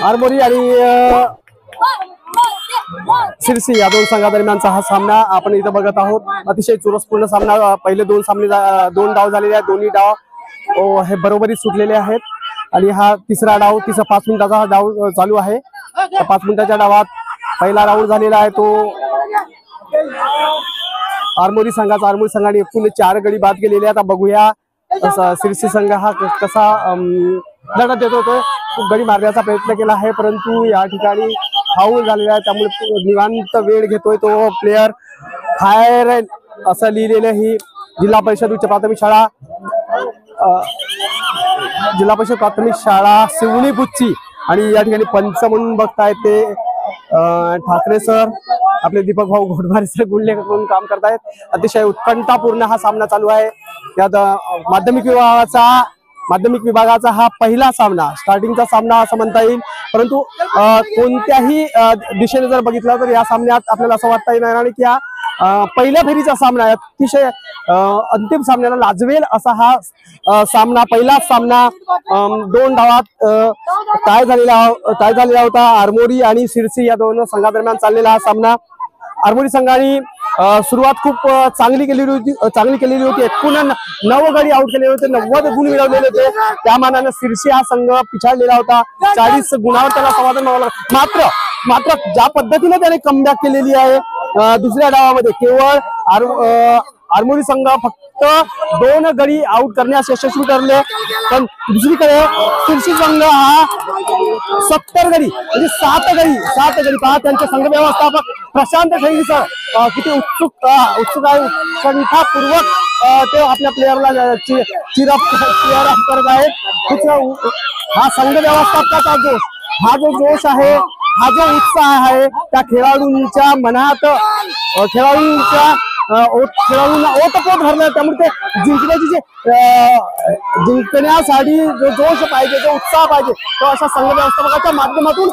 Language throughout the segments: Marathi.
आरमोरी आणि सिरसी या दोन संघादरम्यानचा हा सामना आपण इथं बघत आहोत। अतिशय चुरसपूर्ण सामना। पहिले दोन सामने दोन डाव झालेले आहेत। दोन्ही डाव हे बरोबरी सुटलेले आहेत आणि हा तिसरा डाव 5 मिनिटाचा हा डाव चालू आहे। 5 मिनिटाच्या डावात पहिला राऊंड झालेला आहे तो आरमोरी संघाचा। आरमोरी संघाने एकूण 4 गडी बाद केलेले आहेत। आता बघूया सिरसी संघ हा कसा लढत देत होतो। गडी मारण्याचा प्रयत्न केला आहे परंतु या ठिकाणी फाऊल झालेला आहे त्यामुळे निवांत वेळ घेतोय तो प्लेयर। फायर असं लिहिलेलं ही जिल्हा परिषद उच्च प्राथमिक शाळा शिवणी बुच्ची आणि या ठिकाणी पंच म्हणून बघतायत ते ठाकरे सर आपले दीपक भाऊ घोडमारे सर गुल्ले करून काम करतायत। अतिशय उत्कंठापूर्ण हा सामना चालू आहे। यात माध्यमिक विभागाचा हा पहिला सामना स्टार्टिंगचा सामना असं म्हणता येईल परंतु कोणत्याही दिशेने जर बघितलं तर या सामन्यात आपल्याला असं वाटता येणार नाही की हा पहिल्या फेरीचा सामना आहे। अतिशय अंतिम सामन्याला लाजवेल असा हा सामना पहिला सामना 2 डावात टाय झालेला होता। आरमोरी आणि सिरसी या दोन संघादरम्यान चाललेला हा सामना। आरमोरी संघाने सुरुवात खूप चांगली केलेली होती। एकूण 9 गडी आउट केले होते, 90 गुण मिळवलेले होते। त्या मानाने सिरसी हा संघ पिछाडलेला होता। 40 गुणावर त्याला समाधान मात्र ज्या पद्धतीने त्याने कमबॅक केलेली आहे दुसऱ्या डावामध्ये केवळ आरमोरी संघ फक्त 2 गडी आउट करण्यास यशस्वी ठरले पण दुसरीकडे सिरसी संघ हा 70 गडी म्हणजे 7 गडी पहा। त्यांचे संघ व्यवस्थापक प्रशांत ठेंगी सर किती उत्सुक आहे, उत्कंठापूर्वक ते आपल्या प्लेयरला चीअरअप करत आहेत। हा संघ व्यवस्थापकाचा जो जोश आहे, हा जो उत्साह आहे त्या खेळाडूंच्या मनात खेळाडूंना ओतपोत भरलं त्यामुळे ते जिंकण्यासाठी जो जोश पाहिजे, जो उत्साह पाहिजे तो अशा संघ व्यवस्थापकाच्या माध्यमातून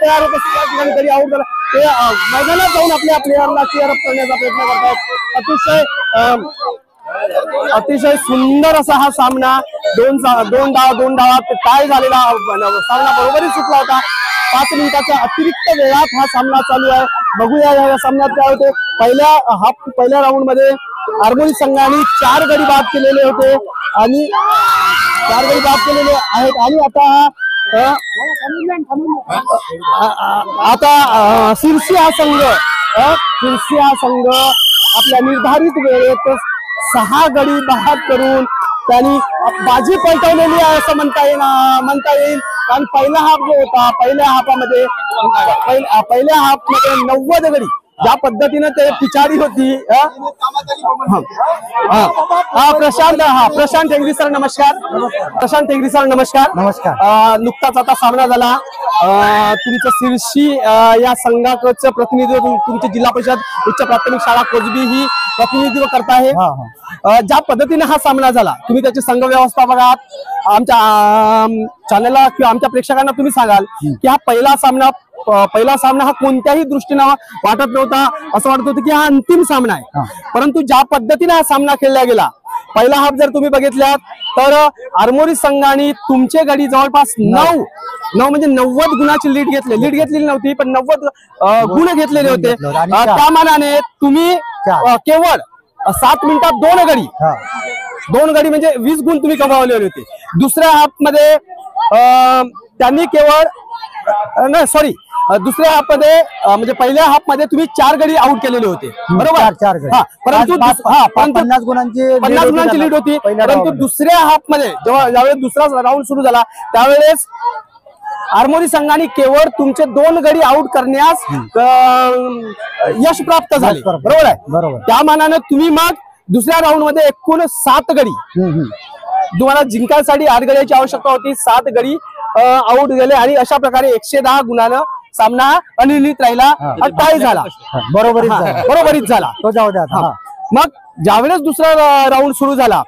तयार होत असतो। त्या ठिकाणी तरी आउट झाला ते मैदानात जाऊन आपल्या प्लेयरला चीअरअप करण्याचा प्रयत्न करतात। अतिशय सुंदर असा हा सामना। दोन डावात टाय झालेला सामना बरोबरी सुटला होता। 5 मिनिटाच्या अतिरिक्त वेळात हा सामना चालू आहे। बघूया या सामन्यात काय होते। पहिल्या राऊंड मध्ये आरमोरी संघाने 4 गडी बाद केलेले होते आणि 4 गडी बाद केलेले आहेत आणि आता सिरसी हा संघ आपल्या निर्धारित वेळेत 6 गडी बाद करून त्यांनी बाजी पलटवलेली आहे असं म्हणता येईल कारण पहिला हाफ जो होता पहिल्या हाफमध्ये 90 गडी ज्या पद्धतीने ते पिछाडी होती। प्रशांत टेंगरी सर नमस्कार। प्रशांत टेंगरी सर नमस्कार। नुकताच आता सामना झाला तुमचं सिरसी या संघाचं प्रतिनिधित्व तुमची जिल्हा परिषद उच्च प्राथमिक शाळा कोजबी ही प्रतिनिधित्व करत आहे। ज्या पद्धतीने हा सामना झाला तुम्ही त्याचे संघ व्यवस्थापक आहात। आमच्या चॅनलला किंवा आमच्या प्रेक्षकांना तुम्ही सांगाल की हा पहिला सामना हा कोणत्याही दृष्टीने वाटत नव्हता, असं वाटत होतं की हा अंतिम सामना आहे परंतु ज्या पद्धतीने हा सामना खेळला गेला पहिला हाफ जर तुम्ही बघितल्यात तर आरमोरी संघाने तुमचे गडी जवळपास 9 म्हणजे 90 गुणाची लीड घेतलेली नव्हती पण 90 गुण घेतलेले होते। त्या मानाने तुम्ही केवळ 7 मिनिटात 2 गडी म्हणजे 20 गुण तुम्ही कमावलेले होते। दुसऱ्या हाफ मध्ये त्यांनी दुसऱ्या हाफ मध्ये म्हणजे पहिल्या हाफ मध्ये तुम्ही 4 गडी आउट केलेले होते बरोबर। 4 गडी परंतु 50 गुणांची लीड होती परंतु दुसऱ्या हाफ मध्ये ज्यावेळेस दुसरा राऊंड सुरू झाला त्यावेळेस आरमोरी संघाने केवळ तुमचे 2 गडी आउट करण्यास यश प्राप्त झाले बरोबर आहे। त्या मानाने तुम्ही मग दुसऱ्या राऊंड मध्ये एकूण 7 गडी तुम्हाला जिंकायसाठी 8 गड्याची आवश्यकता होती। 7 गडी आउट गेले आणि अशा प्रकारे 110 गुणानं सामना अनिर्णित राहिला, टाय झाला, बरोबरीच झाला तो जाऊ द्या। मग ज्यावेळेस दुसरा राऊंड सुरू झाला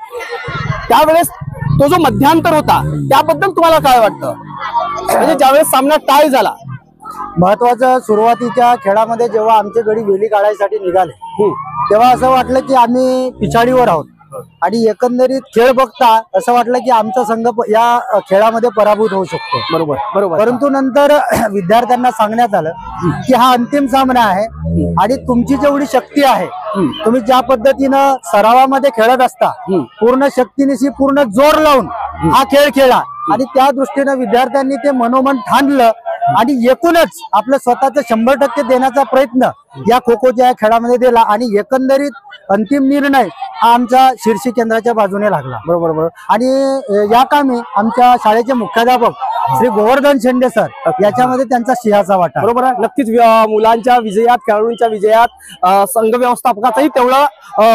त्यावेळेस तो जो मध्यांतर होता त्याबद्दल तुम्हाला काय वाटतं म्हणजे ज्यावेळेस सामना टाय झाला? महत्वाचं सुरुवातीच्या खेळामध्ये जेव्हा आमचे गडी वेली काढायसाठी निघाले तेव्हा असं वाटलं की आम्ही पिछाडीवर आहोत आणि एकंदरीत खेळ बघता असं वाटलं की आमचा संघ या खेळामध्ये पराभूत होऊ शकतो. बरोबर बरोबर. परंतु नंतर विद्यार्थ्यांना सांगण्यात आलं की हा अंतिम सामना आहे आणि तुमची जेवढी शक्ती आहे, तुम्ही ज्या पद्धतीनं सरावामध्ये खेळत असता, पूर्ण शक्तीनिशी पूर्ण जोर लावून हा खेळ खेळा आणि त्या दृष्टीनं विद्यार्थ्यांनी ते मनोमन ठाणलं आणि एकूणच आपलं स्वतःचं 100% देण्याचा प्रयत्न या खो खोच्या खेळामध्ये दिला आणि एकंदरीत अंतिम निर्णय हा आमच्या शिर्शी केंद्राच्या बाजूने लागला. बरोबर बरोबर. आणि या कामी आमच्या शाळेचे मुख्याध्यापक श्री गोवर्धन शेंडे सर याच्यामध्ये त्यांचा सिंहाचा वाटा. बरोबर आहे. नक्कीच मुलांच्या विजयात, खेळाडूंच्या विजयात संघ व्यवस्थापकाचंही तेवढं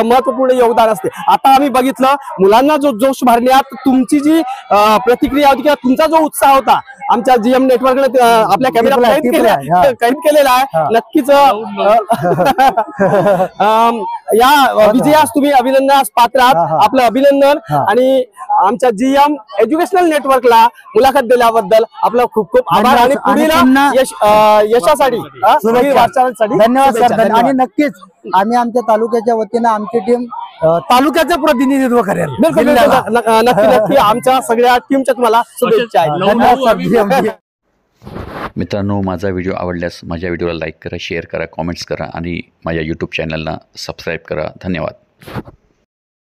महत्वपूर्ण योगदान असते. आता आम्ही बघितलं मुलांना जो जोश भरण्यात तुमची जी प्रतिक्रिया होती किंवा तुमचा जो उत्साह होता आमच्या जीएम नेटवर्कने आपल्या कॅमेरा कैद केलेला आहे. नक्कीच या विजयास तुम्ही अभिनंदनास पात्र आहात. आपलं अभिनंदन. आणि आमच्या जीएम एज्युकेशनल नेटवर्कला मुलाखत दिल्याबद्दल आपलं खूप खूप आभार आणि पुढील यशासाठी धन्यवाद सर. आणि नक्कीच आम्ही आमच्या तालुक्याच्या वतीनं आमची टीम तालुक्याचं प्रतिनिधित्व करेल. नक्की नक्की आमच्या सगळ्या टीमच्या तुम्हाला शुभेच्छा आहेत. धन्यवाद सर. मित्रांनो, माझा व्हिडिओ आवडल्यास माझ्या व्हिडिओला लाईक करा, शेअर करा, कॉमेंट्स करा आणि माझ्या यूट्यूब चॅनलला सबस्क्राईब करा. धन्यवाद.